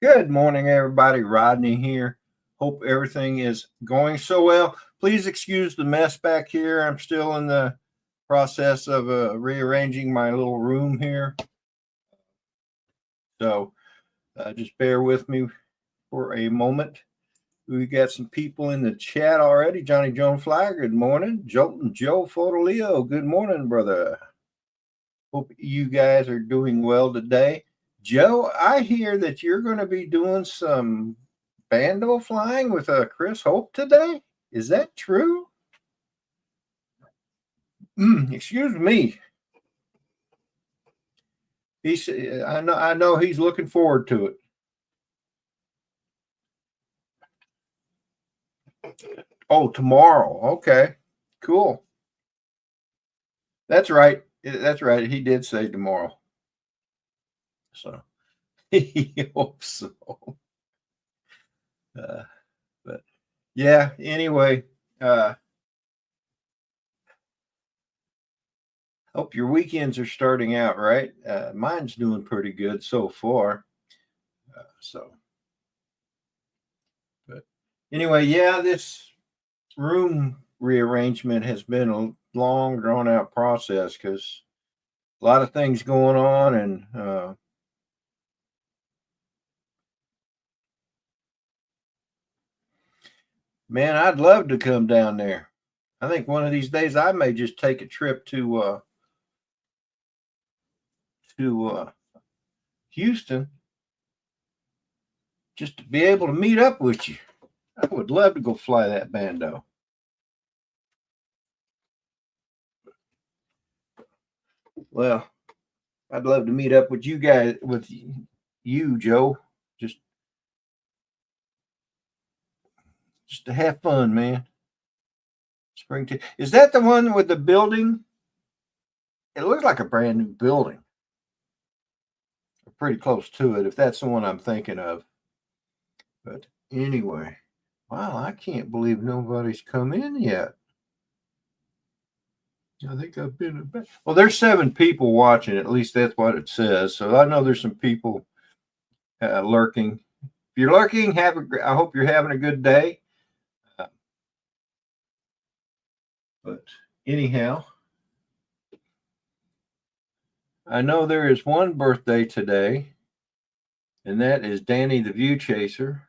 Good morning, everybody. Rodney here. Hope everything is going so well. Please excuse the mess back here. I'm still in the process of rearranging my little room here. So just bear with me for a moment. We got some people in the chat already. Johnny Joan Fly, good morning. Jolton Joe Fotoleo, good morning, brother. Hope you guys are doing well today. Joe, I hear that you're going to be doing some bando flying with Chris Hope today. Is that true? Excuse me. I know he's looking forward to it. Oh, tomorrow. Okay, cool. That's right. That's right. He did say tomorrow. So he hopes so. But yeah. Anyway. Hope your weekends are starting out right. Mine's doing pretty good so far. But anyway, yeah, this room rearrangement has been a long, drawn out process because a lot of things going on, and man, I'd love to come down there. I think one of these days I may just take a trip to Houston just to be able to meet up with you. I would love to go fly that bando. Well, I'd love to meet up with you guys, with you, Joe. Just to have fun, man. Springton. Is that the one with the building? It looks like a brand new building. Pretty close to it, if that's the one I'm thinking of. But anyway, wow, I can't believe nobody's come in yet. I think I've been. Well, there's 7 people watching. At least that's what it says. So I know there's some people lurking. If you're lurking, I hope you're having a good day. But anyhow, I know there is one birthday today, and that is Danny the View Chaser.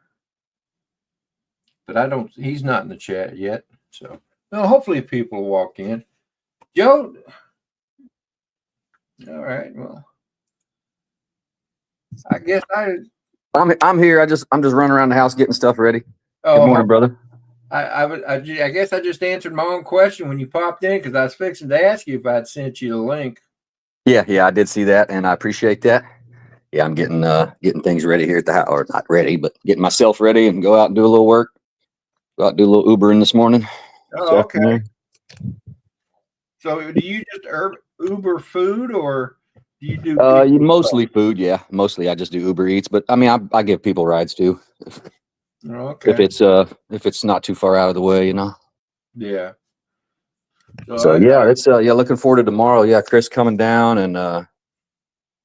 But he's not in the chat yet. So well, hopefully people will walk in. Joe. All right. Well, I guess I'm here. I'm just running around the house getting stuff ready. Good morning, brother. I guess I just answered my own question when you popped in because I was fixing to ask you if I'd sent you the link. Yeah, I did see that, and I appreciate that. Yeah, I'm getting things ready here at the house, or not ready, but getting myself ready and go out and do a little work. Go out and do a little Ubering this morning. Oh, okay. So, do you just Uber food, or do you do? Mostly food. Yeah, mostly I just do Uber Eats, but I mean, I give people rides too. Okay. If it's not too far out of the way, you know. Yeah. So yeah, it's looking forward to tomorrow. Yeah, Chris coming down and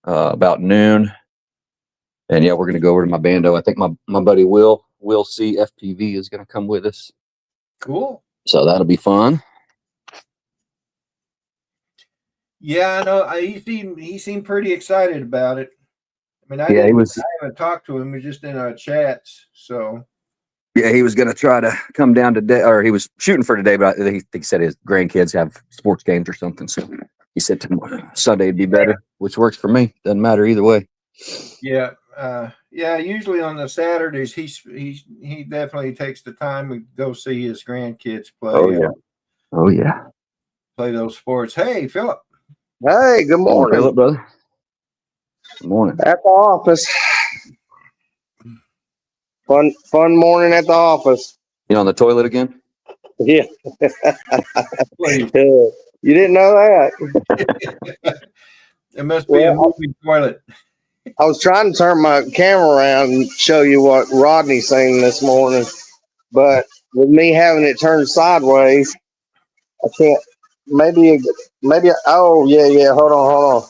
about noon. And yeah, we're gonna go over to my bando. I think my buddy Will C FPV is gonna come with us. Cool. So that'll be fun. Yeah, I know. He seemed pretty excited about it. I mean, I haven't talked to him. We're just in our chats. So yeah, he was gonna try to come down today, or he was shooting for today, but he said his grandkids have sports games or something. So he said Sunday would be better, which works for me. Doesn't matter either way. Yeah. Usually on the Saturdays, he definitely takes the time to go see his grandkids play. Oh yeah. Play those sports. Hey, Philip. Hey, good morning, Philip, brother. Good morning. At the office. Fun morning at the office. You on the toilet again? Yeah. You didn't know that? It must be a moving toilet. I was trying to turn my camera around and show you what Rodney's saying this morning, but with me having it turned sideways, I can't. Maybe. Oh yeah. Hold on.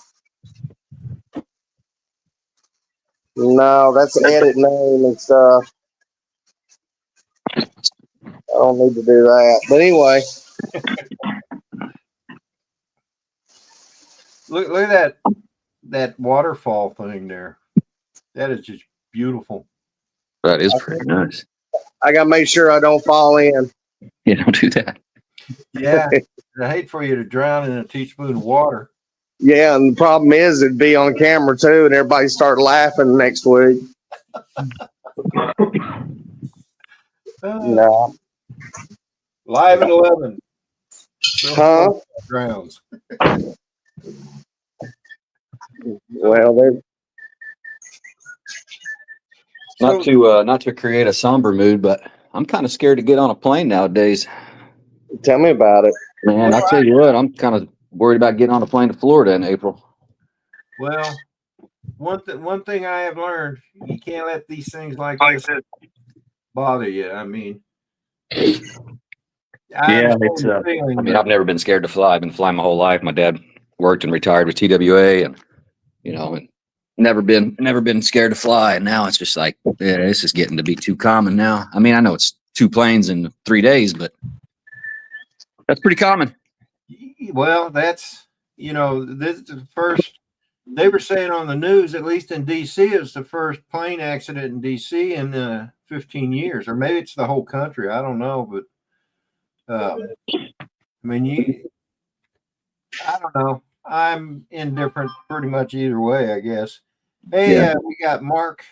No, that's an edit name and stuff. I don't need to do that. But anyway. Look at that waterfall thing there. That is just beautiful. That is pretty nice. I gotta make sure I don't fall in. Yeah, don't do that. Yeah. I hate for you to drown in a teaspoon of water. Yeah, and the problem is it'd be on camera too, and everybody start laughing next week. No. Live at 11. Huh? Drowns. Well, they're Not to create a somber mood, but I'm kind of scared to get on a plane nowadays. tell me about it. Man, I tell you what, I'm kind of worried about getting on a plane to Florida in April. Well, one thing I have learned, you can't let these things like this bother you. I mean, I mean, I've never been scared to fly. I've been flying my whole life. My dad worked and retired with TWA, and and never been scared to fly. And now it's just like, yeah, this is getting to be too common now. I mean, I know it's 2 planes in 3 days, but that's pretty common. Well, that's this is the first. They were saying on the news, at least in D.C., it's the first plane accident in D.C. in 15 years, or maybe it's the whole country. I don't know, but I mean, I don't know. I'm indifferent pretty much either way, I guess. Hey, we got Mark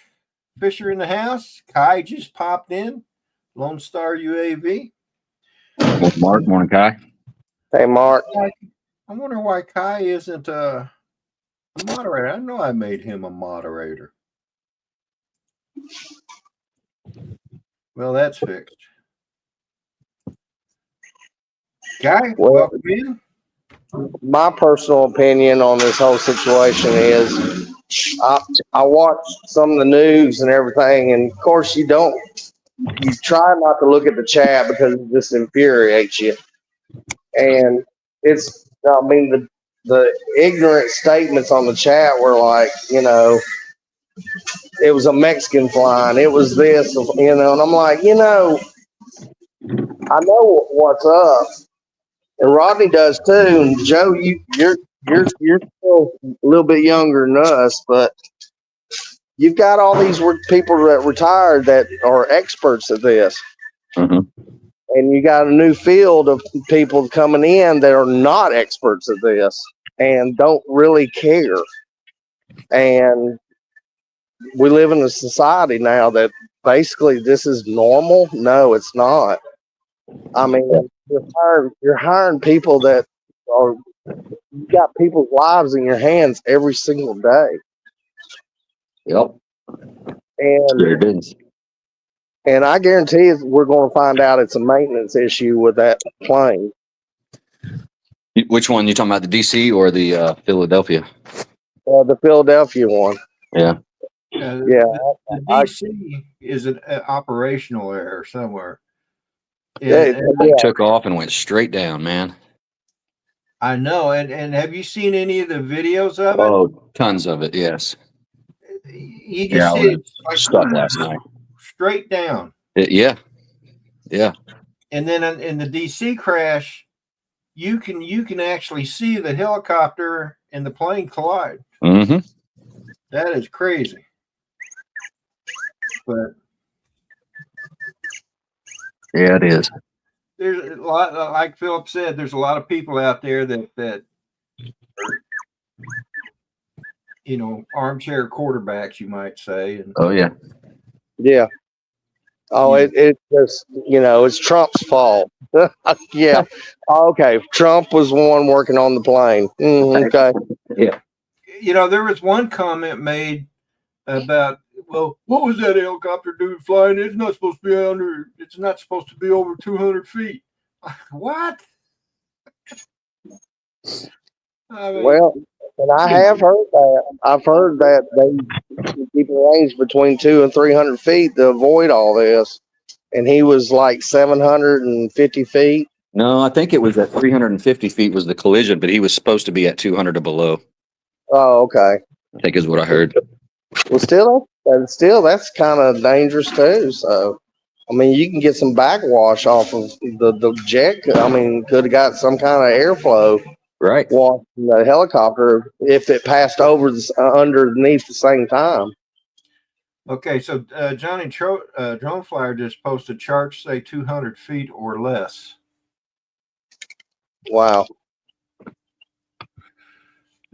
Fisher in the house. Kai just popped in. Lone Star UAV. Mark, morning, Kai. Hey, Mark. I wonder why Kai isn't a moderator. I know I made him a moderator. Well, that's fixed. Kai, welcome in. My personal opinion on this whole situation is I watched some of the news and everything, and of course you try not to look at the chat because it just infuriates you. And the ignorant statements on the chat were like, it was a Mexican flying, it was this, and I'm like, I know what's up. And Rodney does too. And Joe, you're still a little bit younger than us, but you've got all these people that retired that are experts at this. Mm-hmm. And you got a new field of people coming in that are not experts at this and don't really care. And we live in a society now that basically this is normal. No, it's not. I mean, you're hiring people that you got people's lives in your hands every single day. Yep. And sure it is. And I guarantee you we're going to find out it's a maintenance issue with that plane. Which one? You talking about the DC or the Philadelphia? The Philadelphia one. Yeah. The DC is an operational error somewhere. It took off and went straight down, man. I know. And have you seen any of the videos of it? Oh, tons of it. Yes. You just see it like stuck last night. Straight down. Yeah. And then in the DC crash, you can actually see the helicopter and the plane collide. Mm-hmm. That is crazy. But yeah, it is. There's a lot, like Philip said, there's a lot of people out there that armchair quarterbacks, you might say. Oh yeah. Yeah. Oh, it just, it's Trump's fault. Yeah. Okay. Trump was the one working on the plane. Okay. Yeah. There was one comment made about, well, what was that helicopter dude flying? It's not supposed to be over 200 feet. What? I mean, well, and I have heard that. I've heard that they keep a range between 200 and 300 feet to avoid all this. And he was like 750 feet. No, I think it was at 350 feet was the collision, but he was supposed to be at 200 or below. Oh, okay. I think is what I heard. Well, still, And still, that's kind of dangerous too. So, I mean, you can get some backwash off of the jet. I mean, could have got some kind of airflow Right. wash from the helicopter if it passed over underneath the same time. Okay, so Johnny Drone Flyer just posted charts say 200 feet or less. Wow.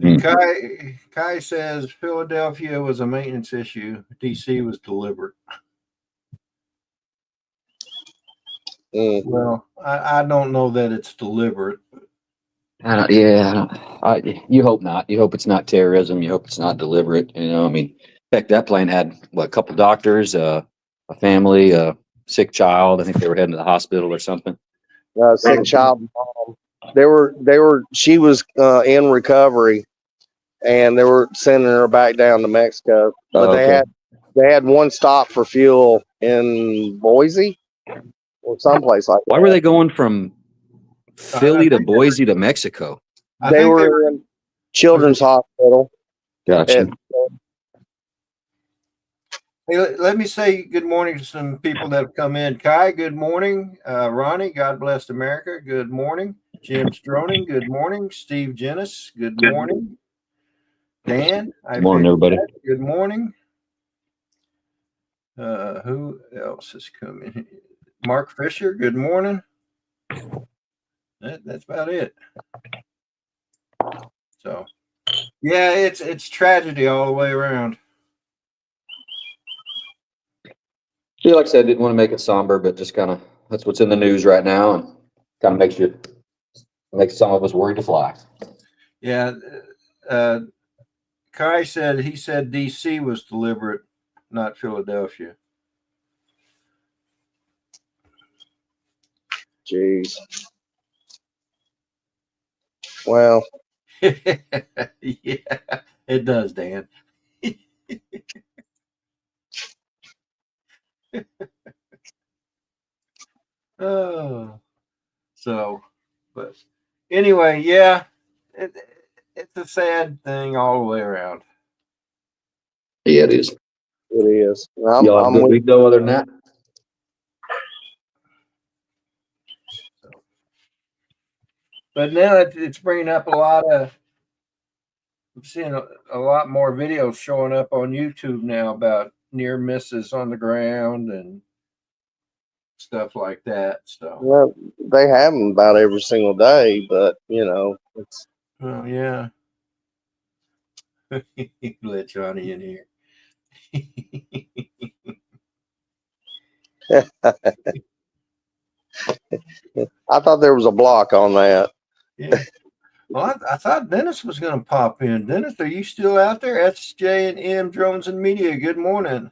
Kai says Philadelphia was a maintenance issue. DC was deliberate. Well, I don't know that it's deliberate. You hope not. You hope it's not terrorism. You hope it's not deliberate. You know, I mean, heck, that plane had a couple doctors, a family, a sick child. I think they were heading to the hospital or something. Sick child mom. She was in recovery, and they were sending her back down to Mexico. But they had one stop for fuel in Boise or someplace like that. Why were they going from Philly to Boise to Mexico? They were in Children's Hospital. Gotcha. Hey, let me say good morning to some people that have come in. Kai, good morning. Ronnie, God bless America. Good morning. Jim Stroning, good morning. Steve Jennis, good morning. Dan, good morning, everybody. Good morning. Who else has come in? Mark Fisher, good morning. That's about it. So, yeah, it's tragedy all the way around. Yeah, like I said, I didn't want to make it somber, but just kind of that's what's in the news right now, and kind of makes some of us worried to fly. Yeah, Kai said DC was deliberate, not Philadelphia. Jeez. Well, yeah, it does, Dan. Oh, so, but anyway, yeah, it's a sad thing all the way around. Yeah, it is. It is. Y'all have a good week, though, other than that? But now it's bringing up a lot of, I'm seeing a lot more videos showing up on YouTube now about near misses on the ground and stuff like that. So, well, they have them about every single day, but it's. Oh yeah. Let Johnny in here. I thought there was a block on that. Yeah. Well, I thought Dennis was going to pop in. Dennis, are you still out there? SJ and M Drones and Media. Good morning.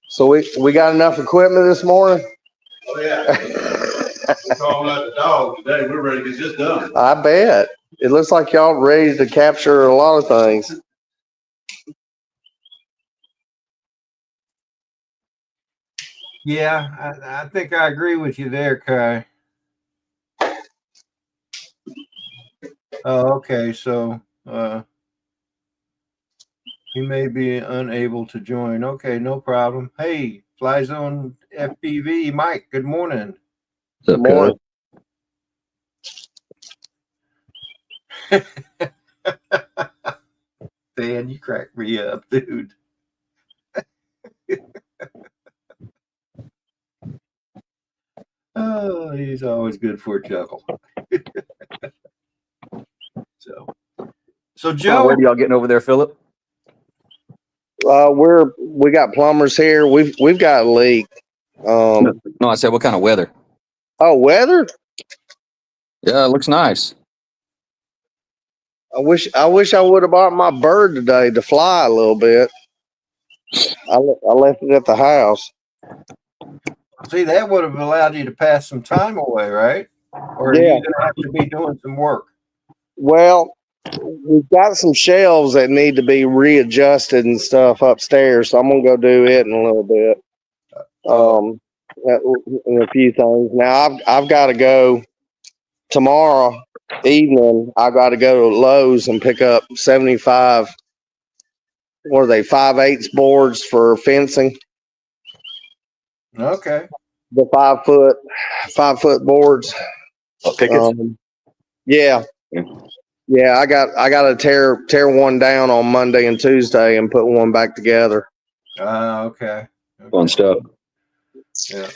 So we got enough equipment this morning? Oh yeah. We're calling out the dog today. We're ready to get this done. I bet. It looks like y'all ready to capture a lot of things. Yeah, I think I agree with you there, Kai. Oh, okay. So he may be unable to join. Okay, no problem. Hey, Fly Zone FPV, Mike, good morning. What's up, morning. Dan, you crack me up, dude. Oh, he's always good for a chuckle. So Joe, where are y'all getting over there, Philip? We got plumbers here. We've got a leak. No, I said, what kind of weather? Oh, weather? Yeah, it looks nice. I wish I would have bought my bird today to fly a little bit. I left it at the house. See, that would have allowed you to pass some time away, right? Or are you going to have to be doing some work? Well, we've got some shelves that need to be readjusted and stuff upstairs, so I'm gonna go do it in a little bit. And a few things. Now I've got to go tomorrow evening, I got to go to Lowe's and pick up 75. What are they? 5/8 boards for fencing. Okay. The 5 foot boards. Oh, pickets? Yeah. Yeah, I got to tear one down on Monday and Tuesday and put one back together. Okay. Fun stuff. Yeah.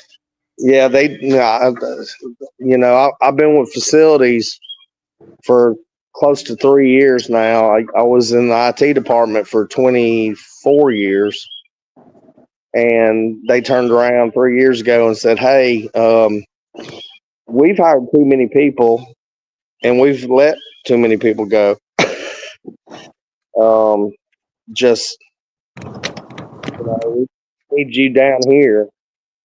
Yeah, I've been with facilities for close to 3 years now. I was in the IT department for 24 years, and they turned around 3 years ago and said, "Hey, we've hired too many people, and we've let too many people go. Just we need you down here.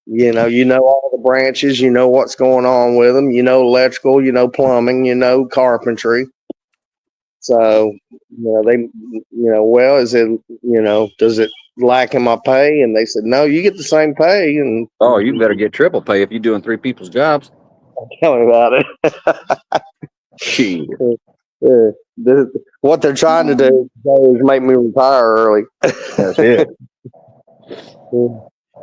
You know all the branches. You know what's going on with them. You know electrical. You know plumbing. You know carpentry. So well, is it does it lack in my pay?" And they said, "No, you get the same pay." And Oh, you better get triple pay if you're doing 3 people's jobs. tell me about it. Gee. What they're trying to do is make me retire early. That's it.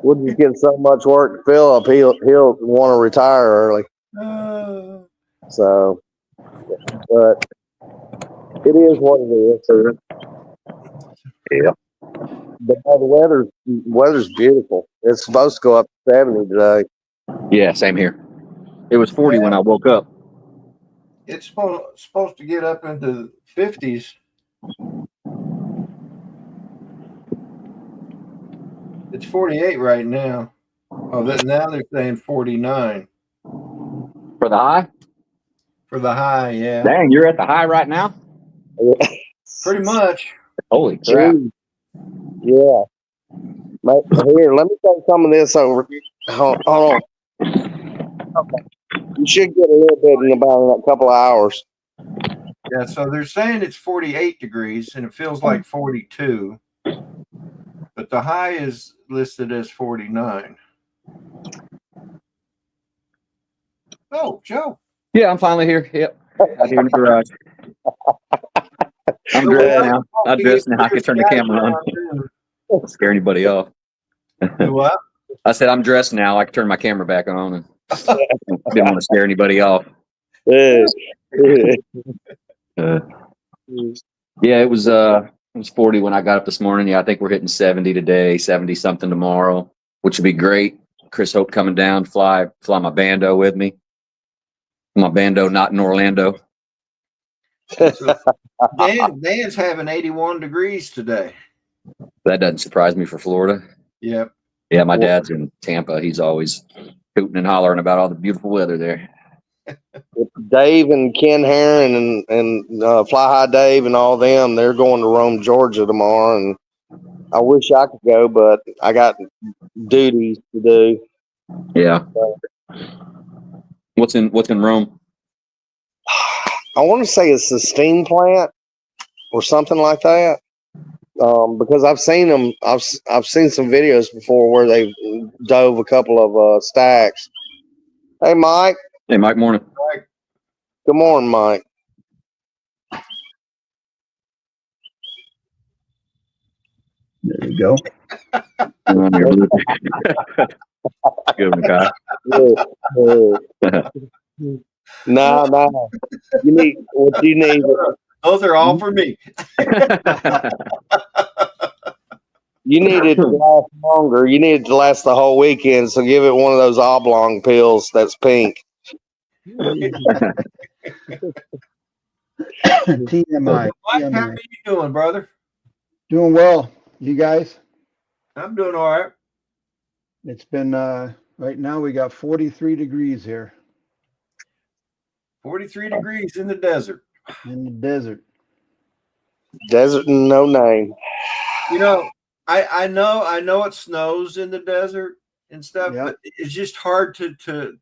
We'll just get so much work to fill up. He'll want to retire early. So, but it is what it is. Yeah. But the weather's beautiful. It's supposed to go up to 70 today. Yeah, same here. It was 40 when I woke up. It's supposed to get up into the 50s. It's 48 right now. Oh, now they're saying 49 For the high? for the high. Yeah, Dang, you're at the high right now? pretty much. Holy crap. Jeez. Yeah. Here, let me take some of this over. Hold on. Okay. You should get a little bit in about a couple of hours. Yeah, so they're saying it's 48 degrees and it feels like 42, but the high is listed as 49. Oh, Joe. Yeah, I'm finally here. Yep. Out here in the garage. I'm dressed now. I'm dressed now. I can turn the camera on. Don't scare anybody off. What? I said I'm dressed now. I can turn my camera back on, and didn't want to scare anybody off. Yeah, it was 40 when I got up this morning. Yeah, I think we're hitting 70 today, 70 something tomorrow, which would be great. Chris Hope coming down, fly my bando with me. My bando not in Orlando. So Dan's having 81 degrees today. That doesn't surprise me for Florida. Yep. Yeah, my dad's in Tampa. He's always hooting and hollering about all the beautiful weather there. Dave and Ken Herron and Fly High Dave and all them, they're going to Rome, Georgia tomorrow, and I wish I could go, but I got duties to do. Yeah. What's in Rome? I want to say it's the steam plant or something like that. Because I've seen them. I've seen some videos before where they dove a couple of stacks. Hey, Mike. Hey, Mike. Morning. Mike. Good morning, Mike. There you go. Good one, Kyle. No. You need what you need. Those are all for me. You need it to last longer. You need it to last the whole weekend. So give it one of those oblong pills that's pink. TMI. Mike, how are you doing, brother? Doing well. You guys? I'm doing all right. It's been right now we got 43 degrees here 43 degrees in the desert. in the desert. Desert and no name. I know it snows in the desert and stuff, Yep. but it's just hard to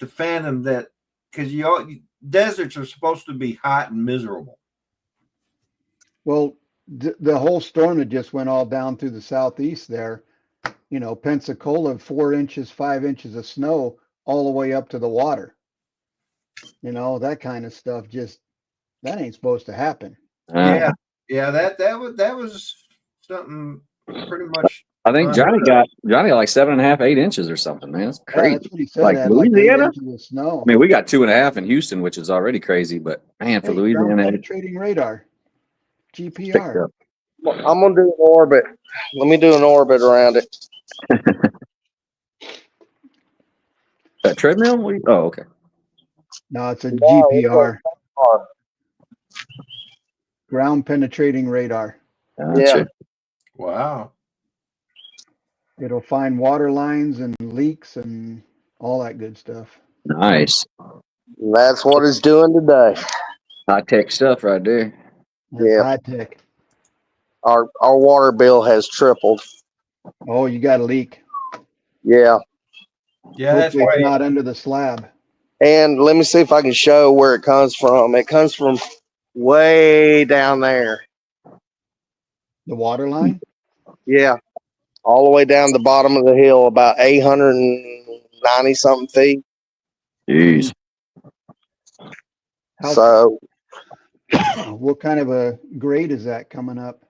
fathom that, because deserts are supposed to be hot and miserable. Well, the whole storm that just went all down through the southeast there, Pensacola, 4 inches, 5 inches of snow all the way up to the water. You know, that kind of stuff. That ain't supposed to happen. Yeah, yeah. That was something pretty much. I think Johnny got like 7.5, 8 inches or something, man. It's Yeah, crazy. that's what he said. Like It had like 8 Louisiana? inches of snow. I mean, we got 2.5 in Houston, which is already crazy, but man, for Hey, ground Louisiana, penetrating radar, picked GPR. up. I'm gonna do an orbit. Let me do an orbit around it. That treadmill? Oh, okay. No, it's a No, GPR, it's ground penetrating radar. Gotcha. Wow. It'll find water lines and leaks and all that good stuff. Nice. That's what it's doing today. High tech stuff right there. That's Yeah. high tech. Our water bill has tripled. Oh, you got a leak. Yeah. Yeah, that's Hopefully it's why. not under the slab. And let me see if I can show where it comes from. It comes from way down there. The water line? Yeah. All the way down the bottom of the hill, about 890 something feet. Jeez. So, What kind of a grade is that coming up?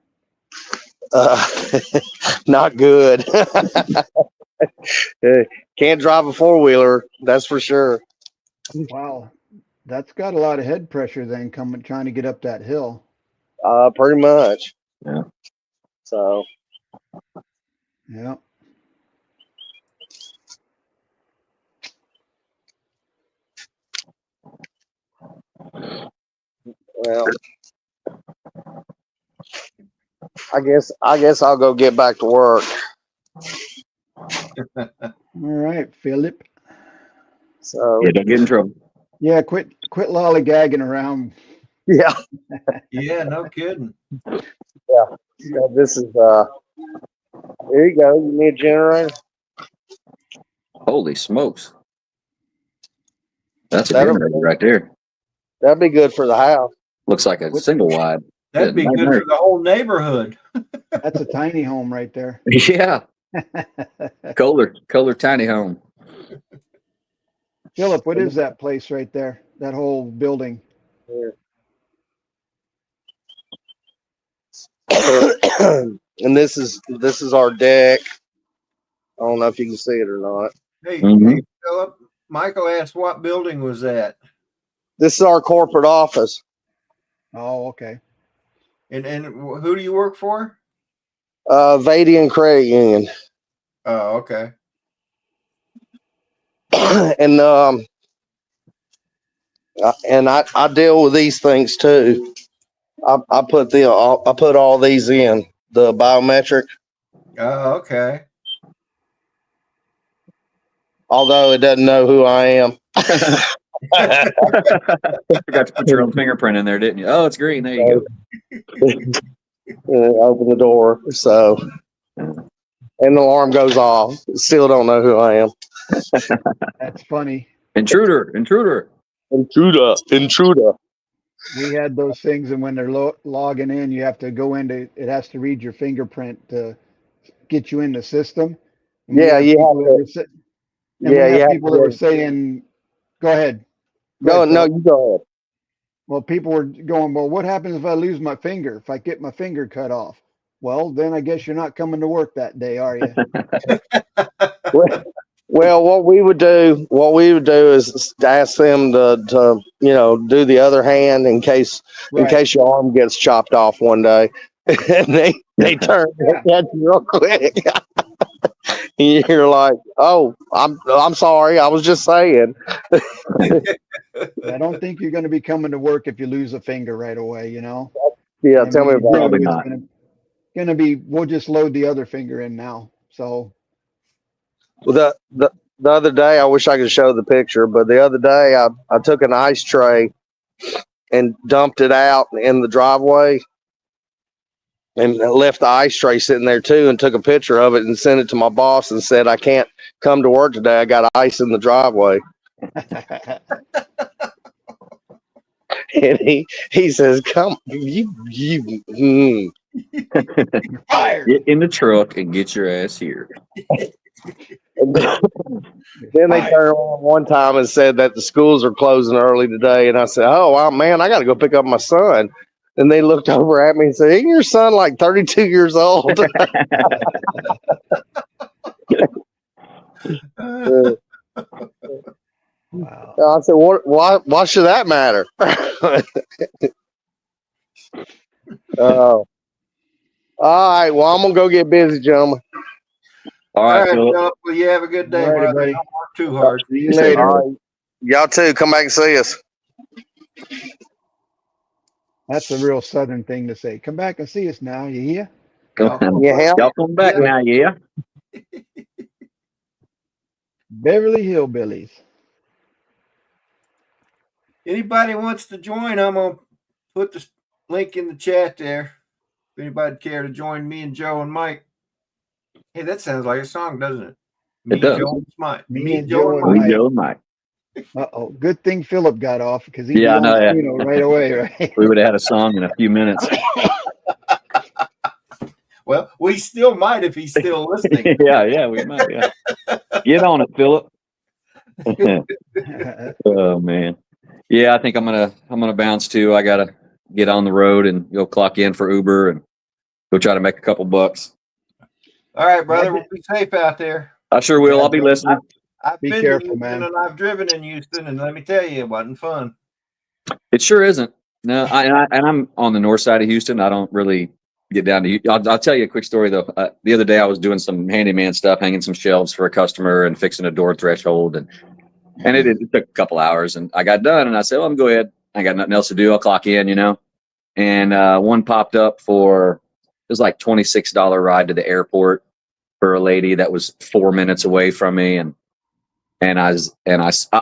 not good. Can't drive a four-wheeler, that's for sure. Wow. That's got a lot of head pressure then trying to get up that hill. Pretty much. Yeah. So, Yeah. well, I guess I'll go get back to work. All right, Philip. So, Yeah, don't get in trouble. Yeah, quit lollygagging around. yeah. Yeah, no kidding. So this is here you go. You need a generator. Holy smokes. That's a That'll- generator right there. That'd be good for the house. Looks like a single wide. That'd be good for the whole neighborhood. That's a tiny home right there. Yeah. Kohler tiny home. Philip, what is that place right there? That whole building? Here. And this is our deck. I don't know if you can see it or not. Hey, Mhm. hey, Philip. Michael asked what building was that, This is our corporate office. Oh, okay. and who do you work for? Vadian Credit Union. Oh, okay. And I deal with these things too. I put all these in the biometric, Oh, okay. although it doesn't know who I am. Forgot to put your own fingerprint in there, didn't you? Oh, it's green. There you Open the door, so and the alarm goes off. Still don't know who I am. That's funny. go. Intruder. Intruder. We had those things, and when they're logging in, you have to go into. It has to read your fingerprint to get you in the system. And we Yeah, had you people have that to. were sa- and Yeah, we you had have people that to. were saying, "Go ahead." No, ahead, Philip. you go ahead. Well, people were going, "Well, what happens if I lose my finger? If I get my finger cut off?" Well, then I guess you're not coming to work that day, are you? Well, what we would do is ask them to do the other hand in case Right. your arm gets chopped off one day, and they turn at you real quick. You're like, oh, I'm sorry, I was just saying. I don't think you're going to be coming to work if you lose a finger right away. You know. Yeah, And tell me when you about Probably do, it's not. gonna be. We'll just load the other finger in now. So it. The other day, I wish I could show the picture, but the other day I took an ice tray and dumped it out in the driveway and left the ice tray sitting there too, and took a picture of it and sent it to my boss and said, I can't come to work today. I got ice in the driveway. And he says, come, you're fired. Get in the truck and get your ass here. Then they turned around one time and said that the schools are closing early today. And I said, oh, wow, man, I got to go pick up my son. And they looked over at me and said, isn't your son like 32 years old? Wow. I said, why should that matter? All right. Well, I'm going to go get busy, gentlemen. All right, Philip. Philip. Well, you have a good day, All righty, brother. buddy. Don't work too hard. See you later. All right. Y'all too. Come back and see us. That's a real Southern thing to say. Come back and see us now. You hear? Yeah. Y'all come back Yeah. now, yeah. Beverly Hillbillies. Anybody wants to join, I'm going to put the link in the chat there. If anybody care to join me and Joe and Mike. Hey, that sounds like a song, doesn't it? Me, It does. Joe, and Mike. Me and Joe and We Mike. go, Mike. Uh-oh. Good thing Philip got off because he Yeah, I was know, on yeah. Spino right away, right? We would have had a song in a few minutes. Well, we still might if he's still listening. yeah, we might. Yeah. Get on it, Philip. Oh man. Yeah, I think I'm gonna bounce too. I gotta get on the road and go clock in for Uber and go try to make a couple bucks. All right, brother. We'll be safe out there. I sure will. I'll be listening. I've Be been careful, to Houston man. and I've driven in Houston, and let me tell you, it wasn't fun. It sure isn't. No, I'm on the north side of Houston. I don't really get down to. I'll tell you a quick story though. The other day I was doing some handyman stuff, hanging some shelves for a customer and fixing a door threshold, and it took a couple hours, and I got done, and I said, "Well, I'm go ahead. I got nothing else to do. I'll clock in, you know." And one popped up for it was like $26 ride to the airport for a lady that was 4 minutes away from me, and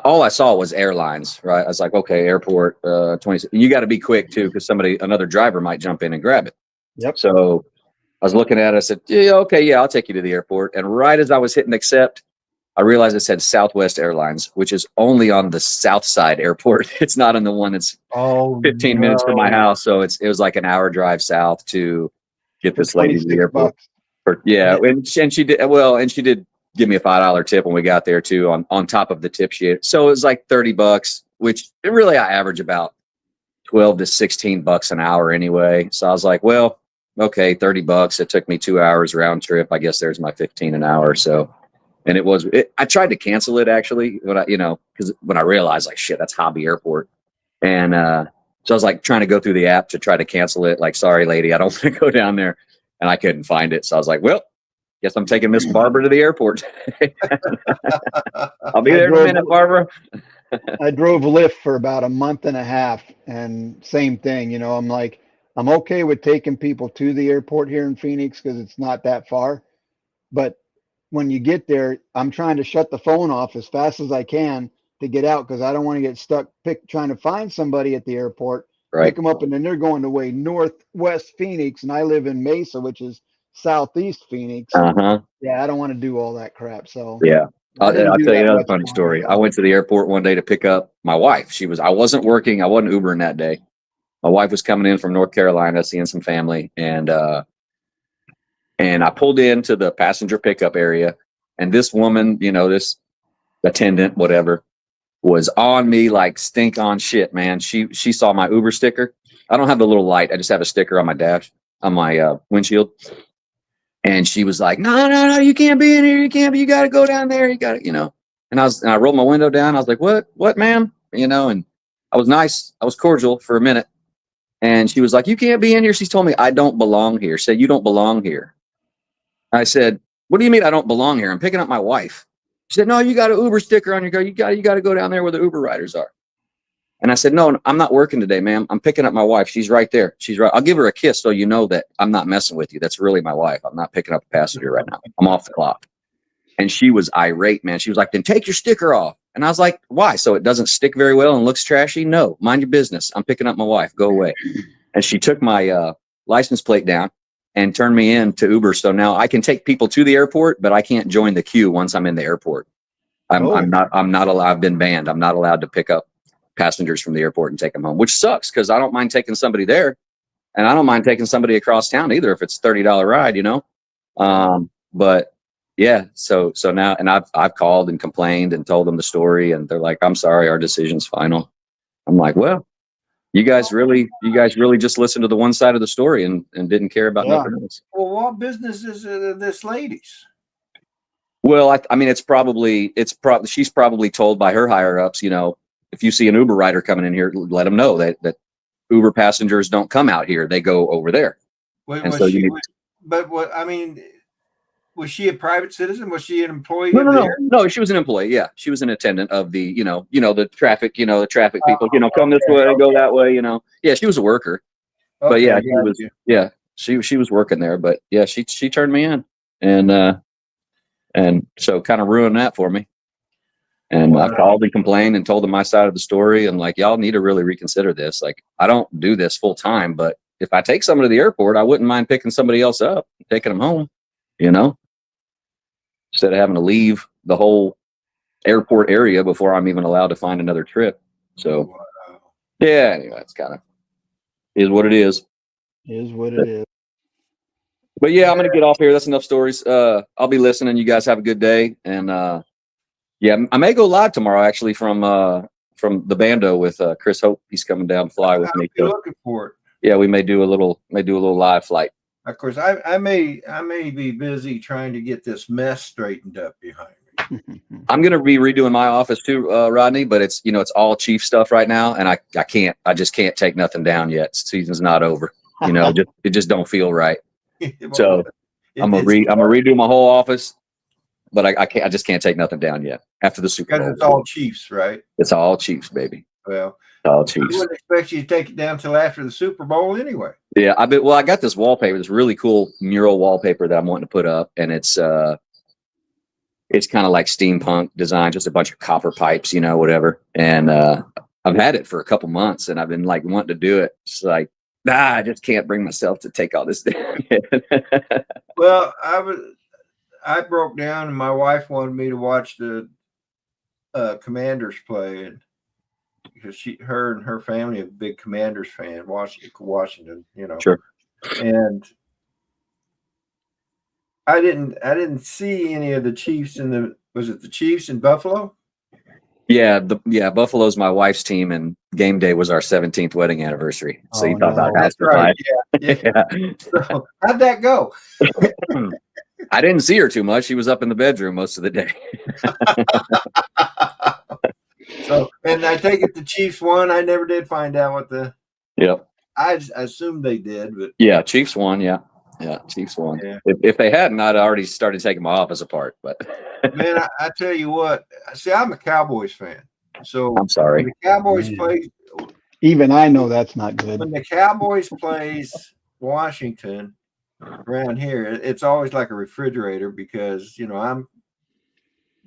all I saw was airlines, right? I was like, okay, airport, 26. You got to be quick too, because another driver might jump in and grab it. Yep. So I was looking at it. I said, yeah, okay, yeah, I'll take you to the airport. And right as I was hitting accept, I realized it said Southwest Airlines, which is only on the South Side airport. It's not on the one that's 15 minutes from my house. So it was like an hour drive south to get this lady to the airport. And she did give me a $5 tip when we got there too, on top of the tip she had. So it was like $30, which really I average about 12 to 16 bucks an hour anyway. So I was like, well, okay, $30. It took me 2 hours round trip. I guess there's my 15 an hour. So, and I tried to cancel it actually because when I realized like, shit, that's Hobby Airport. And, so I was like trying to go through the app to try to cancel it. Like, sorry, lady, I don't want to go down there. And I couldn't find it. So I was like, well, guess I'm taking Miss Barbara to the airport. I'll be there in a minute, Barbara. I drove Lyft for about a month and a half, and same thing. I'm like, I'm okay with taking people to the airport here in Phoenix because it's not that far. But when you get there, I'm trying to shut the phone off as fast as I can to get out because I don't want to get stuck trying to find somebody at the airport, pick them up, and then they're going away northwest Phoenix, and I live in Mesa, which is southeast Phoenix. Yeah, I don't want to do all that crap. So yeah, I'll tell you another funny story. I went to the airport one day to pick up my wife. I wasn't working. I wasn't Ubering that day. My wife was coming in from North Carolina, seeing some family, and I pulled into the passenger pickup area, and this woman, this attendant, whatever, was on me like stink on shit, man. She saw my Uber sticker. I don't have the little light. I just have a sticker on my dash, on my windshield. And she was like, no, you can't be in here. You can't be, you got to go down there. You got to, and I rolled my window down. I was like, what, ma'am? And I was nice. I was cordial for a minute. And she was like, you can't be in here. She's told me I don't belong here. Said, you don't belong here. I said, what do you mean I don't belong here? I'm picking up my wife. She said, no, you got an Uber sticker on your car. You got to go down there where the Uber riders are. And I said, no, I'm not working today, ma'am. I'm picking up my wife. She's right there. She's right. I'll give her a kiss so you know that I'm not messing with you. That's really my wife. I'm not picking up a passenger right now. I'm off the clock. And she was irate, man. She was like, then take your sticker off. And I was like, why? So it doesn't stick very well and looks trashy? No, mind your business. I'm picking up my wife. Go away. And she took my license plate down and turned me in to Uber. So now I can take people to the airport, but I can't join the queue once I'm in the airport. I'm not allowed. I've been banned. I'm not allowed to pick up passengers from the airport and take them home, which sucks because I don't mind taking somebody there, and I don't mind taking somebody across town either if it's $30 ride, But yeah. So now, and I've called and complained and told them the story, and they're like, "I'm sorry, our decision's final." I'm like, "Well, you guys really just listened to the one side of the story and didn't care about Yeah. nothing else." Well, what business is this lady's? Well, I mean, she's probably told by her higher ups, you know, if you see an Uber rider coming in here, let them know that Uber passengers don't come out here; they go over there. And so But what I mean, was she a private citizen? Was she an employee No, of no, the no, area? no. She was an employee. Yeah, she was an attendant of the, the traffic, the traffic people. Come this way, go that way. Yeah, she was a worker. But Okay, yeah, got you. she was working there. But yeah, she turned me in, and so kind of ruined that for me. And Wow. I called and complained and told them my side of the story. And like, y'all need to really reconsider this. Like, I don't do this full time, but if I take someone to the airport, I wouldn't mind picking somebody else up and taking them home. Instead of having to leave the whole airport area before I'm even allowed to find another trip. So, Wow. yeah, anyway, it's kind of is what it is. Is what it is. But yeah, I'm gonna get off here. That's enough stories. I'll be listening. You guys have a good day, and yeah, I may go live tomorrow actually from the bando with Chris Hope. He's coming down to fly with me. You're So, looking for it. yeah, we may do a little live flight. Of course, I may be busy trying to get this mess straightened up behind me. I'm gonna be redoing my office too, Rodney. But it's it's all chief stuff right now, and I just can't take nothing down yet. Season's not over. It just don't feel right. So I'm gonna redo my whole office, but I just can't take nothing down yet after the Super Bowl. Because it's all Chiefs, right? It's all Chiefs, baby. Well, All I Chiefs. wouldn't expect you to take it down till after the Super Bowl anyway. Yeah, I got this wallpaper, this really cool mural wallpaper that I'm wanting to put up, and it's kind of like steampunk design, just a bunch of copper pipes, whatever. And I've had it for a couple months, and I've been like wanting to do it. It's like, I just can't bring myself to take all this down. Well, I broke down, and my wife wanted me to watch the Commanders play, and because her and her family are big Commanders fan, Washington, Sure. And I didn't see any of the Chiefs was it the Chiefs in Buffalo? Yeah, Buffalo's my wife's team, and game day was our 17th wedding anniversary. So you thought about That's right. Yeah. So how'd that go? I didn't see her too much. She was up in the bedroom most of the day. So, and I take it the Chiefs won. I never did find out what the. Yep. I assumed they did, but yeah, Chiefs won. Yeah, Chiefs won. Yeah. If they hadn't, I'd already started taking my office apart. But man, I tell you what. See, I'm a Cowboys fan, so I'm sorry. When the Cowboys play. Even I know that's not good. When the Cowboys plays Washington around here, it's always like a refrigerator because I'm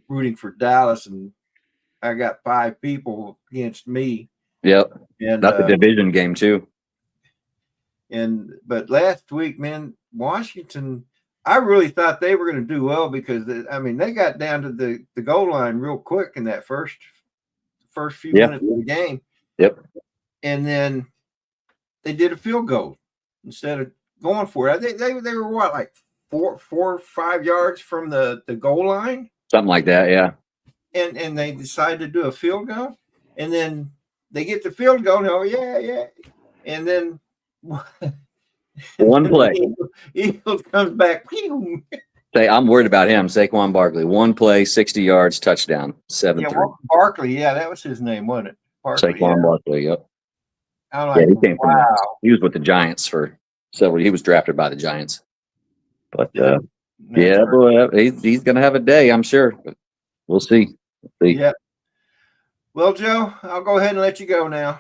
rooting for Dallas and I got 5 people against me. Yep. And that's a division game too. But last week, man, Washington, I really thought they were going to do well because they got down to the goal line real quick in that first few minutes of the game. Yep. And then they did a field goal instead of going for it. I think they were what, like 4 or 5 yards from the goal line, something like that. Yeah. And they decided to do a field goal, and then they get the field goal. And, yeah, and then one play, Eagles comes back. Say, I'm worried about him, Saquon Barkley. One play, 60 yards, touchdown, 7-3. Barkley, that was his name, wasn't it? Barkley, Saquon Barkley, yep. I'm like, he came from he was with the Giants for several. He was drafted by the Giants, but boy, he's gonna have a day, I'm sure. But we'll see. Yeah. Well, Joe, I'll go ahead and let you go now.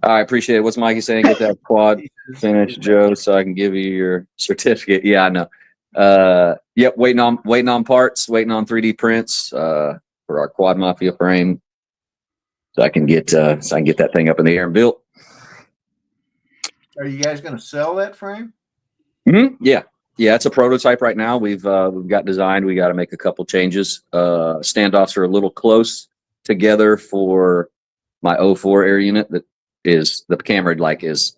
I appreciate it. What's Mikey saying? Get that quad finished, Joe, so I can give you your certificate. Yeah, I know. Yep, waiting on parts, waiting on 3D prints for our Quad Mafia frame, so I can get that thing up in the air and built. Are you guys going to sell that frame? Mm-hmm. Yeah, it's a prototype right now. We've got designed. We got to make a couple changes. Standoffs are a little close together for my 04 air unit. That is the camera is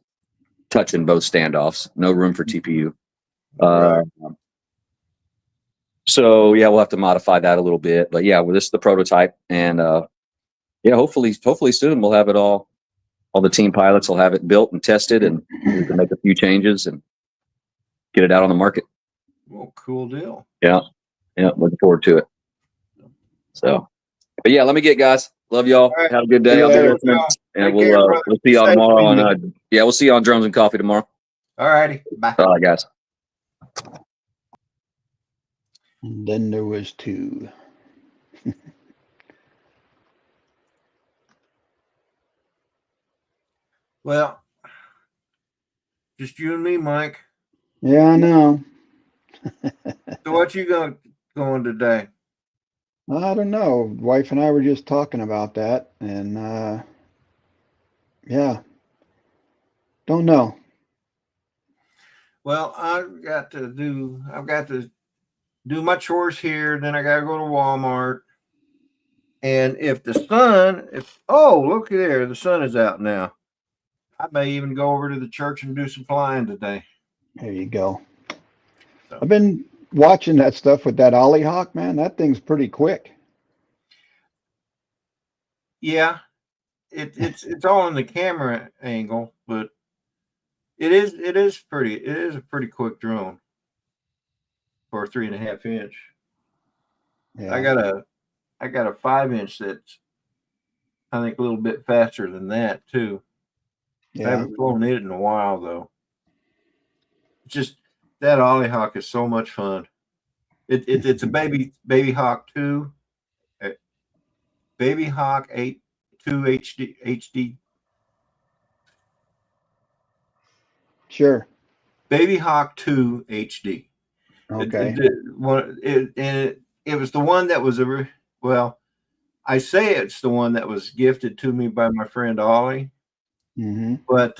touching both standoffs. No room for TPU. Right. So yeah, we'll have to modify that a little bit, but yeah, well, this is the prototype, and yeah, hopefully soon we'll have it all the team pilots will have it built and tested, and we can make a few changes and get it out on the market. Well, cool deal. Yeah, looking forward to it. So, but yeah, let me get guys. Love y'all. All right. Have a good day. See you I'll be later. listening, and Take care, brother. we'll see y'all Be safe. tomorrow. And yeah, we'll see you on Drums and Coffee tomorrow. All righty. Bye. All right, guys. And then there was 2. Well, just you and me, Mike. Yeah, I know. So what you going today? I don't know. Wife and I were just talking about that, and yeah, don't know. Well, I've got to do my chores here. Then I got to go to Walmart. And if the sun, look there, the sun is out now. I may even go over to the church and do some flying today. There you go. So. I've been watching that stuff with that Ollie Hawk, man. That thing's pretty quick. Yeah, it's all in the camera angle, but it is a pretty quick drone for a 3.5 inch. Yeah. I got a 5-inch that's I think a little bit faster than that too. Yeah. I haven't flown it in a while though. Just that Ollie Hawk is so much fun. It's a baby Hawk 2, baby Hawk 2 HD. Sure. Baby Hawk 2 HD. Okay. It was the one that was I say it's the one that was gifted to me by my friend Ollie. Mm-hmm. But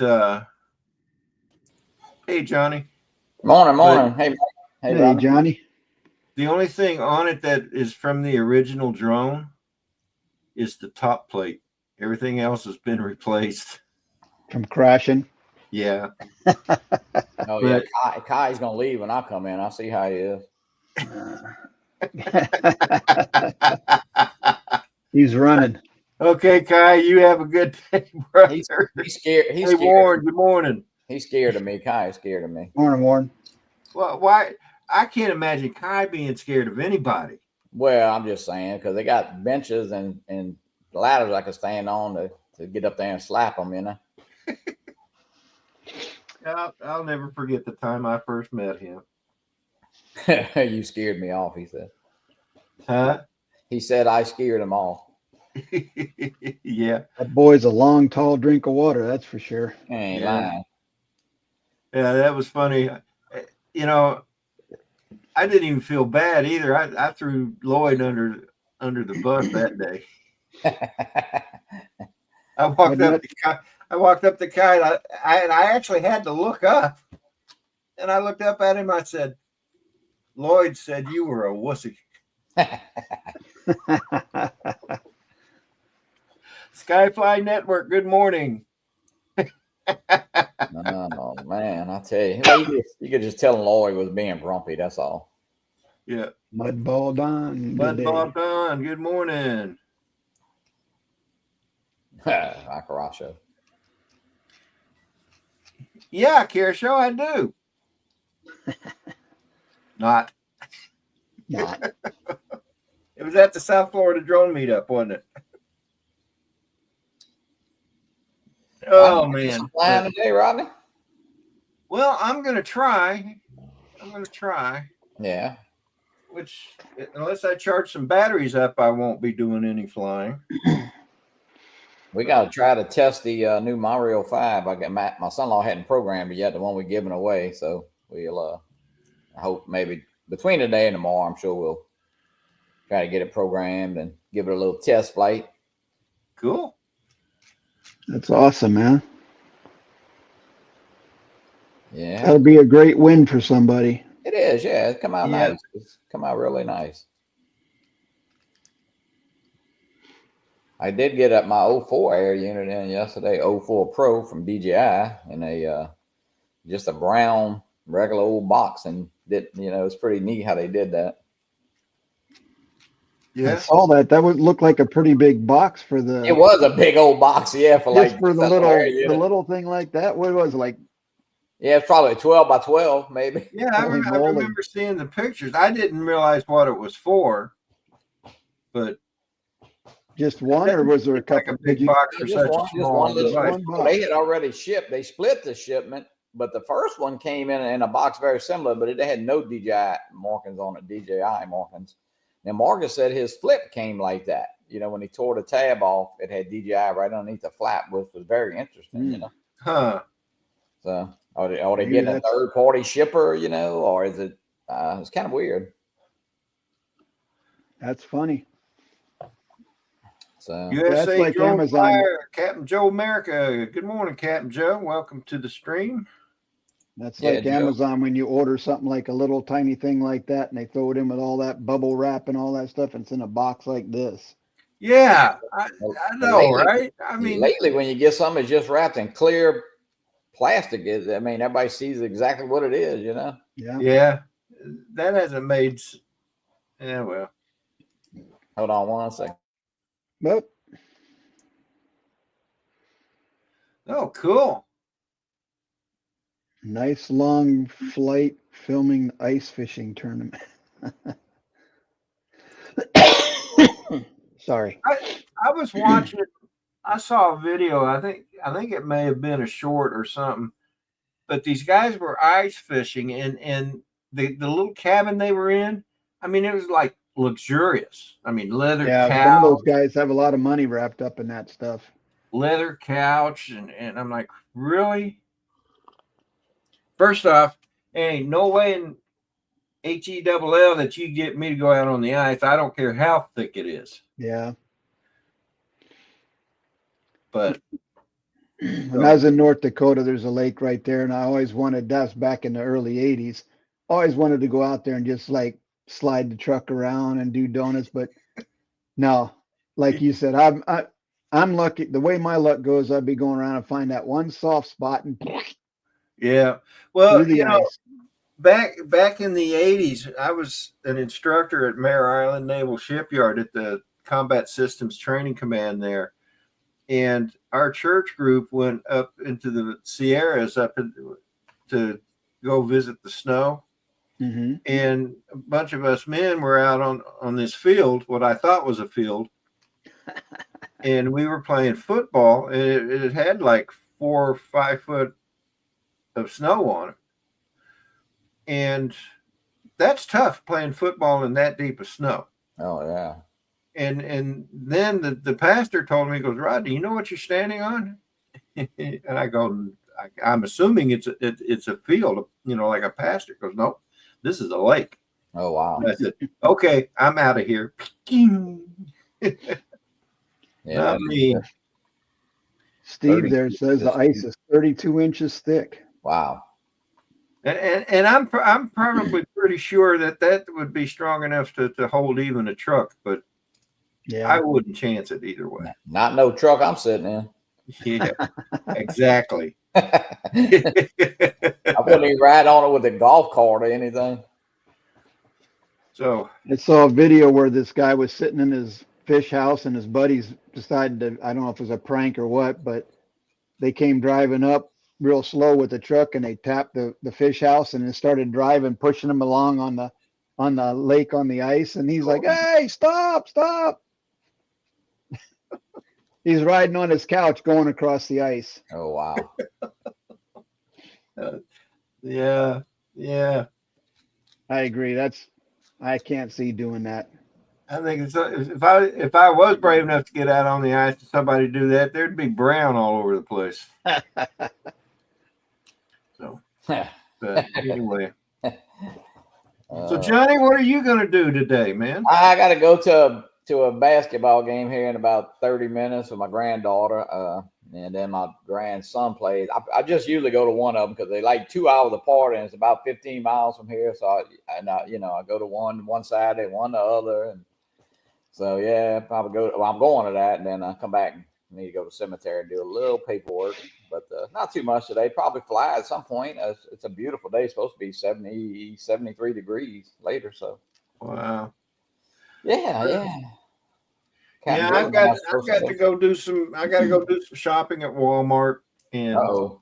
hey, Johnny. Morning. But, Hey, Johnny. The only thing on it that is from the original drone is the top plate. Everything else has been replaced. From crashing. Yeah. Oh, yeah. Kai's going to leave when I come in. I see how he is. He's running. Okay, Kai, you have a good day, brother. He's scared. He's hey, scared. Warren, good morning. He's scared of me. Kai is scared of me. Morning, Warren. Well, why? I can't imagine Kai being scared of anybody. Well, I'm just saying because they got benches and ladders I can stand on to get up there and slap them, you know. I'll never forget the time I first met him. You scared me off, he said. Huh? He said I scared him off. Yeah. That boy's a long, tall drink of water, that's for sure. He ain't lying. Yeah, that was funny. You know, I didn't even feel bad either. I threw Lloyd under the bus that day. I walked up the kite. I actually had to look up, and I looked up at him. I said, "Lloyd said you were a wussy." Skyfly Network. Good morning. Oh man, I tell you, you could just tell Lloyd was being grumpy. That's all. Yeah. Mudball Don. Mudball Don. Good morning. Akaracho. Yeah, Kershaw, I do. Not. It was at the South Florida drone meetup, wasn't it? Oh man. Flying today, Rodney? Well, I'm gonna try. Yeah. Which, unless I charge some batteries up, I won't be doing any flying. We got to try to test the new Monroe 5. I got my son-in-law hadn't programmed it yet, the one we're giving away. So we'll I hope maybe between today and tomorrow, I'm sure we'll try to get it programmed and give it a little test flight. Cool. That's awesome, man. Yeah. That'll be a great win for somebody. It is, yeah. It's come out nice. It's come out really nice. I did get up my 04 air unit in yesterday, 04 Pro from DJI, in a just a brown regular old box, and it's pretty neat how they did that. Yeah. saw that. That would look like a pretty big box for the. It was a big old box, yeah, for just like for the somewhere, yeah. little thing like that. What was it, like? Yeah, it's probably 12 by 12, maybe. Yeah, I Holy moly. remember seeing the pictures. I didn't realize what it was for, but Just one, or was there a couple? like a big box for Just such one, a just small one little device. one Well, box. they had already shipped. They split the shipment, but the first one came in a box very similar, but it had no DJI markings on it, DJI markings. Now, Marcus said his flip came like that. You know, when he tore the tab off, it had DJI right underneath the flap, which was very interesting, you know. Huh. So are they Maybe getting a that's- third-party shipper, you know, or is it it's kind of weird. That's funny. So USA That's like Drone Amazon. Flyer, Captain Joe America. Good morning, Captain Joe. Welcome to the stream. That's Yeah, like Joe. Amazon when you order something like a little tiny thing like that, and they throw it in with all that bubble wrap and all that stuff, and it's in a box like this. Yeah, I know, lately- right? I mean, lately, when you get something that's just wrapped in clear plastic, I mean, everybody sees exactly what it is, you know. yeah, that hasn't made. Yeah, well, Hold on one second. But oh, cool. nice long flight filming the ice fishing tournament. Sorry. I was watching. I saw a video. I think it may have been a short or something. But these guys were ice fishing, and the little cabin they were in. I mean, it was like luxurious. I mean, leather Yeah, couch, some of those guys have a lot of money wrapped up in that stuff. leather couch, and I'm like, really? First off, ain't no way in HELL that you get me to go out on the ice. I don't care how thick it is. Yeah. But When I was in North Dakota, there's a lake right there, and I always wanted, that's back in the early 80s, always wanted to go out there and just like slide the truck around and do donuts. But no, like you said, I'm lucky. The way my luck goes, I'd be going around and find that one soft spot and yeah, well, through the ice. back in the 80s, I was an instructor at Mare Island Naval Shipyard at the Combat Systems Training Command there. And our church group went up into the Sierras to go visit the snow. Mm-hmm. And a bunch of us men were out on this field, what I thought was a field. And we were playing football, and it had like 4 or 5 foot of snow on it. And that's tough, playing football in that deep of snow. Oh yeah. And then the pastor told me, he goes, Rodney, you know what you're standing on? And I go, I'm assuming it's a field, you know, like a pasture. He goes, no, this is a lake. Oh wow. And I said, okay, I'm out of here. Yeah. Not me. Steve there says the ice is 32 inches thick. Wow. And I'm probably pretty sure that would be strong enough to hold even a truck, but Yeah, I wouldn't chance it either way. Not no truck I'm sitting in. Yeah, exactly. I wouldn't even ride on it with a golf cart or anything. So I saw a video where this guy was sitting in his fish house and his buddies decided to, I don't know if it was a prank or what, but they came driving up real slow with the truck and they tapped the fish house and it started driving, pushing him along on the lake on the ice. And he's like, hey, stop. He's riding on his couch going across the ice. Oh wow. yeah. I agree. I can't see doing that. I think if I was brave enough to get out on the ice to somebody do that, there'd be brown all over the place. So, but anyway. So Johnny, what are you going to do today, man? I got to go to a basketball game here in about 30 minutes with my granddaughter. And then my grandson plays. I just usually go to one of them because they like 2 hours apart and it's about 15 miles from here. So I go to one Saturday, one the other. And so, yeah, probably I'm going to that and then I come back and need to go to the cemetery and do a little paperwork, but not too much today. Probably fly at some point. It's a beautiful day. It's supposed to be 73 degrees later. So, Wow. Yeah. Yeah, Captain Joe I've and I got are supposed to go do some. I got to go do some shopping at Walmart and Uh-oh.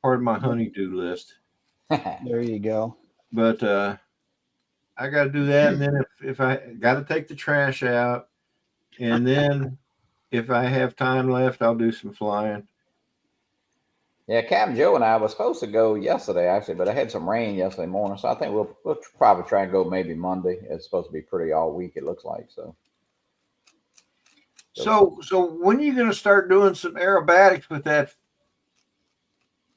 part of my honey-do list. There you go. But I got to do that, and then if I got to take the trash out, and then if I have time left, I'll do some flying. Yeah, Captain Joe and I were supposed to go yesterday, actually, but I had some rain yesterday morning, so I think we'll probably try and go maybe Monday. It's supposed to be pretty all week, it looks like. So when are you going to start doing some aerobatics with that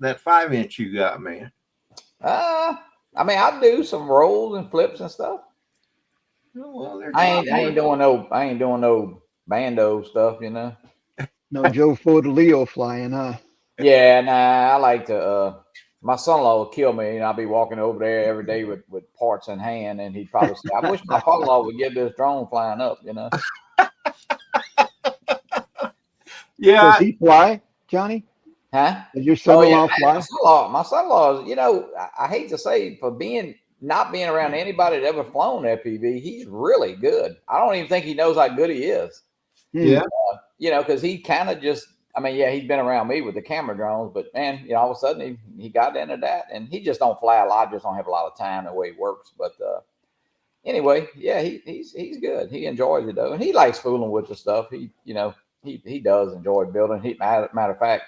5-inch you got, man? I mean, I'll do some rolls and flips and stuff. Well, I ain't doing no bando stuff, you know. No Joe Fodelio flying, huh? Yeah, nah, I like to. My son-in-law will kill me, and I'll be walking over there every day with parts in hand, and he'd probably say, "I wish my father-in-law would get this drone flying up," you know. Yeah. Does he fly, Johnny? Huh? Does your son-in-law fly? My son-in-law, you know, I hate to say, for not being around anybody that ever flown FPV, he's really good. I don't even think he knows how good he is. Yeah. You know, because he kind of just, I mean, yeah, he's been around me with the camera drones, but man, you know, all of a sudden he got into that, and he just don't fly a lot, just don't have a lot of time the way he works. But anyway, yeah, he's good. He enjoys it though, and he likes fooling with the stuff. He does enjoy building. Matter of fact,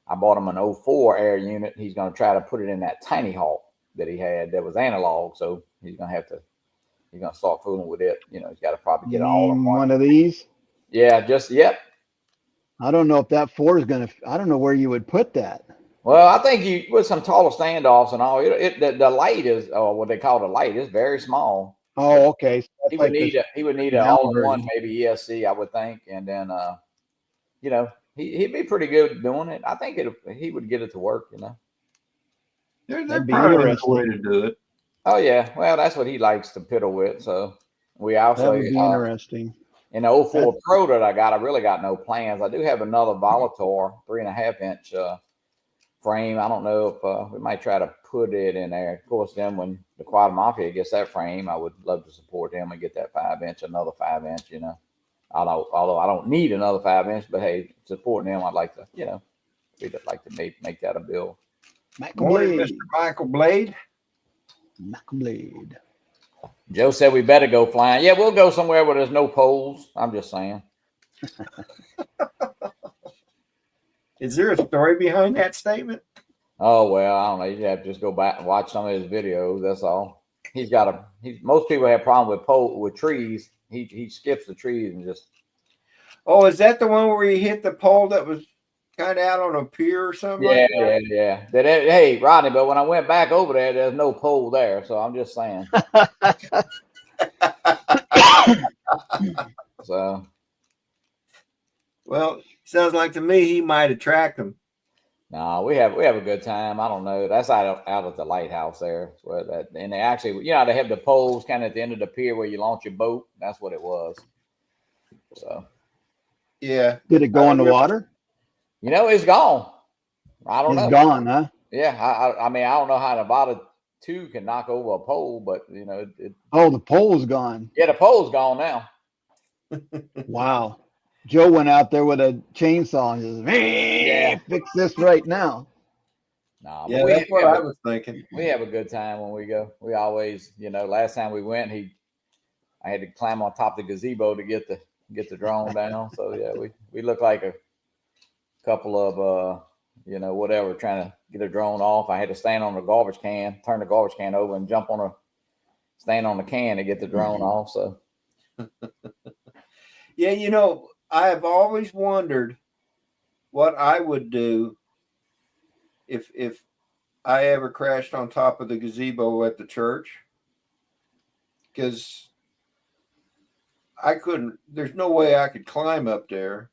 I bought him an 04 air unit. He's going to try to put it in that tiny hawk that he had that was analog, so he's going to start fooling with it. You know, he's got to probably get You it all mean apart. one of these? Yeah, yep. I don't know if that 4 is gonna. I don't know where you would put that. Well, I think you with some taller standoffs and all. The light is, or what they call the light, is very small. Oh, okay. So He would need an down all-in-one, version. maybe ESC, I would think, and then you know, he'd be pretty good doing it. I think he would get it to work. You know, There's That'd be probably another interesting. way to do it. oh yeah, well, that's what he likes to piddle with. So we That also would be interesting. in the 04 Pro that I really got no plans. I do have another Volator 3.5-inch frame. I don't know if we might try to put it in there. Of course, then when the Quad Mafia gets that frame, I would love to support him and get that 5-inch, another 5-inch, you know. Although I don't need another 5-inch, but hey, supporting him, I'd like to, you know, we'd like to make that a bill. Michael Morning, Blade. Mr. Michael Blade. Michael Blade. Joe said we better go flying. Yeah, we'll go somewhere where there's no poles. I'm just saying. Is there a story behind that statement? Oh well, I don't know. You have to just go back and watch some of his videos. That's all. Most people have problem with trees. He skips the trees and just. Oh, is that the one where he hit the pole that was kind of out on a pier or something? Yeah. Hey, Rodney, but when I went back over there, there's no pole there. So I'm just saying. So. Well, sounds like to me he might attract them. No, we have a good time. I don't know. That's out at the lighthouse there. And they actually, you know, they have the poles kind of at the end of the pier where you launch your boat. That's what it was. So. Yeah. Did it go in the water? You know, it's gone. I don't know. It's gone, huh? Yeah, I mean, I don't know how Nevada 2 can knock over a pole, but you know, Oh, the pole's gone. Yeah, the pole's gone now. Wow. Joe went out there with a chainsaw and just fix this right now. Nah, yeah, that's what I was thinking. We have a good time when we go. We always, you know, last time we went, I had to climb on top of the gazebo to get the drone down. So yeah, we look like a couple of you know, whatever, trying to get a drone off. I had to stand on the garbage can, turn the garbage can over, and stand on the can to get the drone off. So yeah, you know, I have always wondered what I would do if I ever crashed on top of the gazebo at the church, because I couldn't. There's no way I could climb up there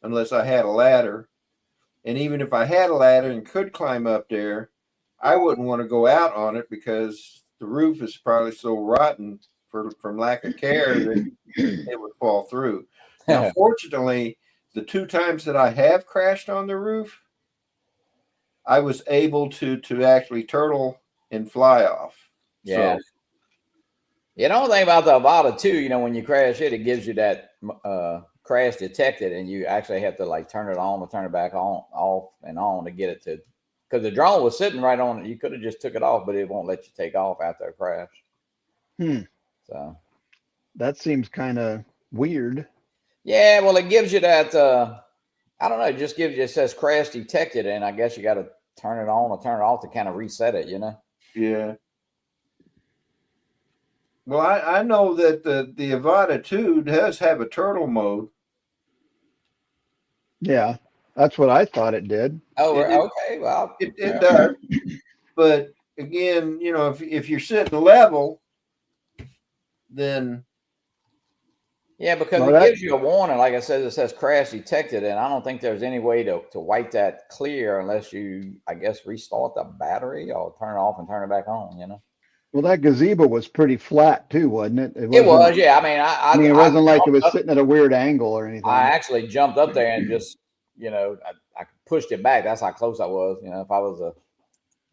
unless I had a ladder. And even if I had a ladder and could climb up there, I wouldn't want to go out on it because the roof is probably so rotten from lack of care that it would fall through. Now, fortunately, the 2 times that I have crashed on the roof, I was able to actually turtle and fly off. yeah. So Yeah, the only thing about the Avata too, you know, when you crash it, it gives you that crash detected, and you actually have to like turn it on or turn it back on, off and on to get it to. Because the drone was sitting right on it, you could have just took it off, but it won't let you take off after a crash. So That seems kind of weird. yeah, well, it gives you that. I don't know. It just gives you, it says crash detected, and I guess you got to turn it on or turn it off to kind of reset it, you know? Yeah. Well, I know that the Avata 2 does have a turtle mode. Yeah, that's what I thought it did. Oh, It- okay. Well, It does. But again, you know, if you're sitting level, then yeah, because Well, it that gives you a warning. Like I said, it says crash detected, and I don't think there's any way to wipe that clear unless you, I guess, restart the battery or turn it off and turn it back on, you know? well, that gazebo was pretty flat too, wasn't it? It was, yeah. I mean, I mean, it wasn't like it was jumped up, sitting at a weird angle or anything. I actually jumped up there and just, you know, I pushed it back. That's how close I was. You know, if I was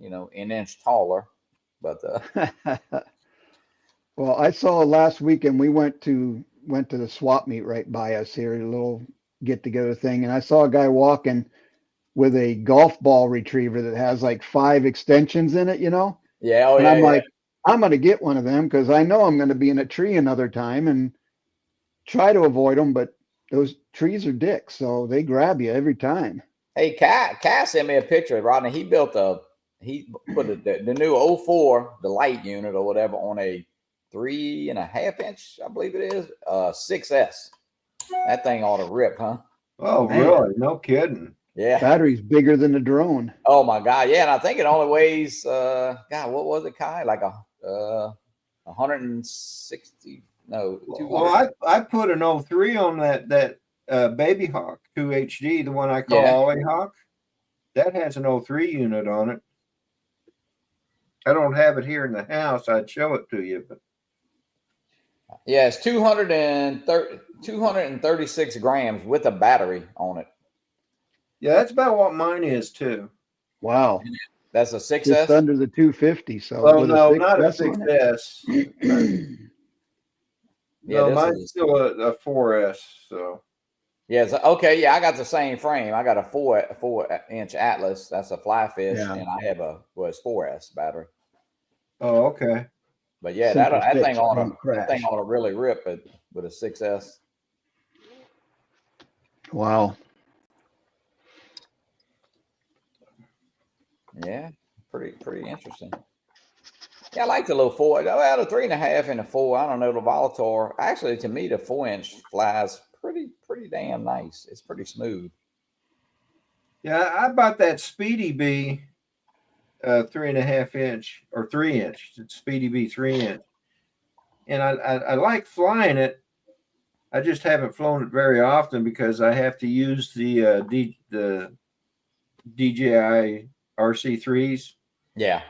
an inch taller, but Well, I saw last weekend we went to the swap meet right by us here, a little get together thing, and I saw a guy walking with a golf ball retriever that has like 5 extensions in it, you know? yeah, oh And yeah, I'm yeah. like, I'm going to get one of them because I know I'm going to be in a tree another time and try to avoid them, but those trees are dicks, so they grab you every time. Hey, Cass sent me a picture. Rodney, he put the new 04, the light unit or whatever, on a 3.5 inch, I believe it is, 6S. That thing ought to rip, huh? oh, Man. really? No kidding. Yeah. Battery's bigger than the drone. Oh my God. Yeah, and I think it only weighs God, what was it, Kai? Like 160, no, 200. Well, I put an 03 on that Baby Hawk 2 HD, the one I call Yeah. Ollie Hawk. That has an 03 unit on it. I don't have it here in the house. I'd show it to you, but Yeah, it's 236 grams with a battery on it. yeah, that's about what mine is too. Wow. That's a Just 6S. under the 250. So Well, with no, a not a 6S on it? 6S. Yeah, No, this mine's is still a 4S. So yeah. Okay, yeah, I got the same frame. I got a 4-inch Atlas. That's a fly fish, Yeah. and I have it's 4S battery. oh, okay. But yeah, Simple that fix, thing it won't crash. ought to really rip it with a 6S. Wow. Yeah, pretty interesting. Yeah, I like the little 4. Well, the 3.5 and the 4. I don't know, the Volator. Actually, to me, the 4-inch flies pretty damn nice. It's pretty smooth. Yeah, I bought that Speedy Bee 3.5 inch or 3 inch. It's Speedy Bee 3 inch. And I like flying it. I just haven't flown it very often because I have to use the DJI RC3s. Yeah.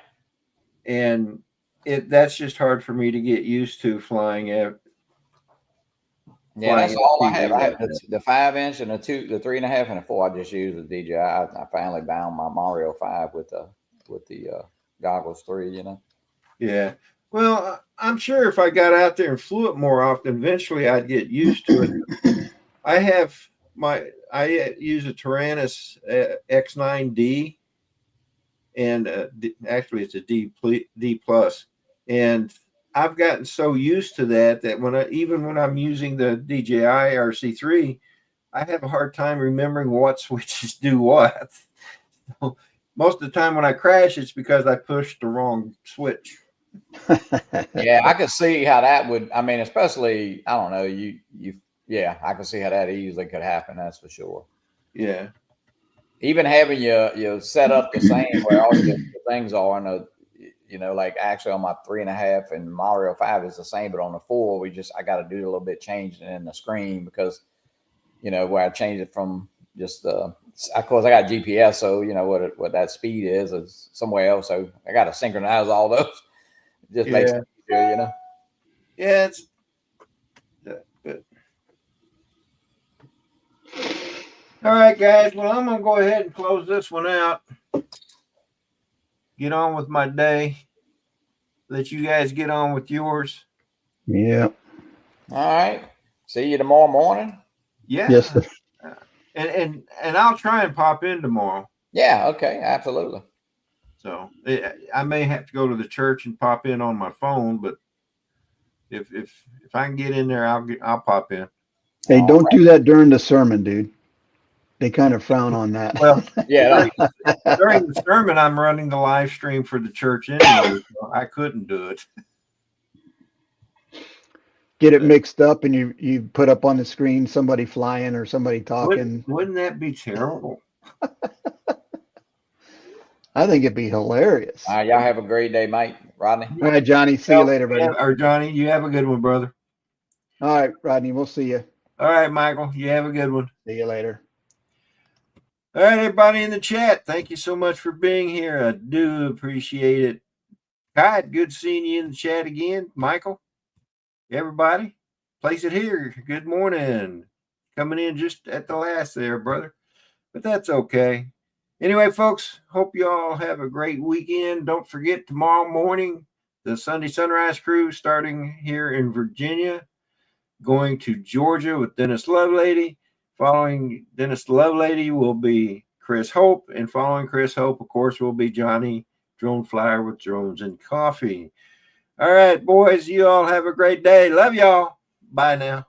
And that's just hard for me to get used to flying it. Yeah, that's all I have. I have like the 5-inch and the 3.5 and the 4. I just use the DJI. I finally bound my Monroe 5 with the goggles 3. You know. Yeah. Well, I'm sure if I got out there and flew it more often, eventually I'd get used to it. I use a Tyrannus X9D, and actually it's a D plus, and I've gotten so used to that even when I'm using the DJI RC3, I have a hard time remembering what switches do what. Most of the time when I crash, it's because I pushed the wrong switch. Yeah, I could see how that would. I mean, especially I don't know Yeah, I can see how that easily could happen. That's for sure. Yeah. Even having your set up the same where all the things are, like actually on my 3.5 and Mario 5 is the same, but on the 4, I got to do a little bit changing in the screen because, where I changed it from just of course I got GPS, so what that speed is somewhere else. So I got to synchronize all those. It just makes it easier, Yeah, it's good. All right, guys. Well, I'm gonna go ahead and close this one out. Get on with my day. Let you guys get on with yours. Yeah. All right. See you tomorrow morning. Yeah. Yes, sir. And I'll try and pop in tomorrow. Yeah. Okay. Absolutely. So I may have to go to the church and pop in on my phone, but if I can get in there, I'll pop in. Hey, All don't right. do that during the sermon, dude. They kind of frown on that. Well, Yeah. during the sermon, I'm running the live stream for the church anyway, so I couldn't do it. Get it mixed up and you put up on the screen somebody flying or somebody talking. Wouldn't that be terrible? I think it'd be hilarious. All right. Y'all have a great day, mate. Rodney. All right, Johnny. See you later, buddy. Or Johnny, you have a good one, brother. All right, Rodney. We'll see you. All right, Michael, you have a good one. See you later. All right, everybody in the chat, thank you so much for being here. I do appreciate it. God, good seeing you in the chat again. Michael, everybody, place it here. Good morning. Coming in just at the last there, brother. But that's okay. Anyway, folks, hope you all have a great weekend. Don't forget tomorrow morning, the Sunday Sunrise Cruise starting here in Virginia, going to Georgia with Dennis Lovelady. Following Dennis Lovelady will be Chris Hope, and following Chris Hope, of course, will be Johnny Drone Flyer with Drones and Coffee. All right, boys, you all have a great day. Love y'all. Bye now.